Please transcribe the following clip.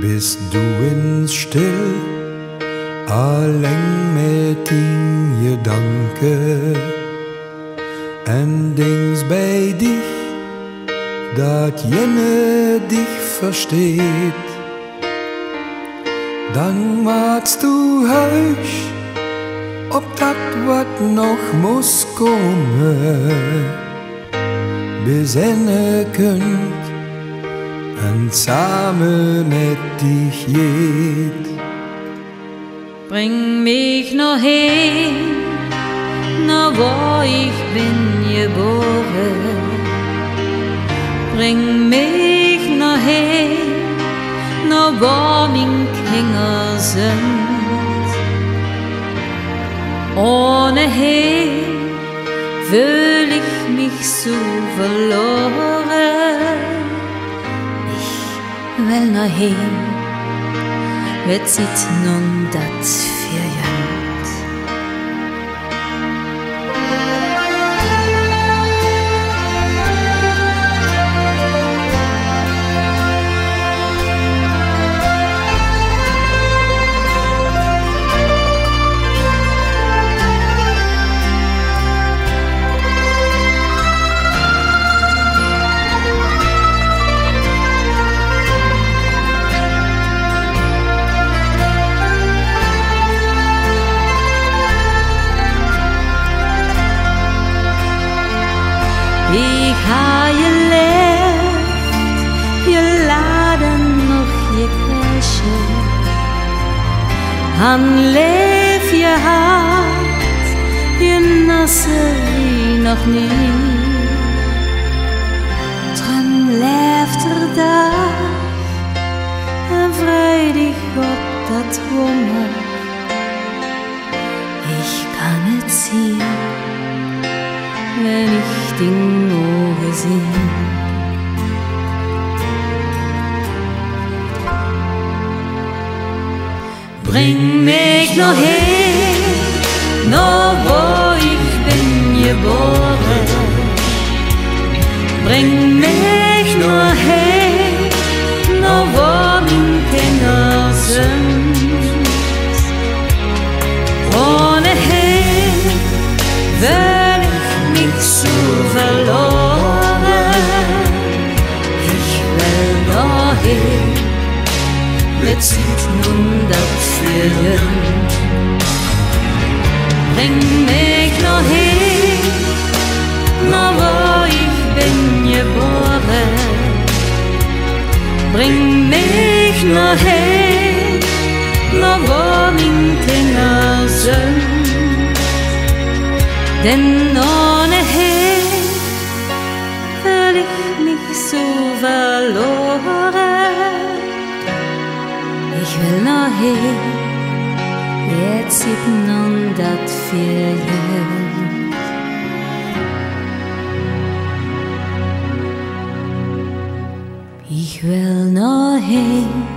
Bist du in still, alleen met in gedanken en denkst bij dich, dat jene dich versteht, dan wachtst du huis op dat wat nog muss komen, bezinnen kunt en samen met dich geht. Bring mich noch hin, na wo ich bin geboren. Bring mich noch hin, na wo mein Kinder sind. Ohnehin fühl ich mich so verloren. Ich will noch hin, wird sieht nun dat für jant. Ich ha gelebt, geladen noch gekirche, han lev gehabt, genosse wie noch nie. Drum leeft da, en vredig op dat Hummer. Ich kann nicht ziehen, wenn ich den Augen sehe. Bring mich noch hin, noch wo ich bin geboren. Bring mich nur hin, noch wo meine Kinder sind. Ohnehin will ich mich so verloren. Ich will noch hin, mir zieht nun das Fehlen. Bring mich noch hin, noch wo ich bin geboren. Bring mich noch hin, noch wo meine Kinder sind. Denn ohnehin fühl ich mich so verloren. Ich will noch hin, jetzt sieht nun dat Ferien. Ich will noch hin.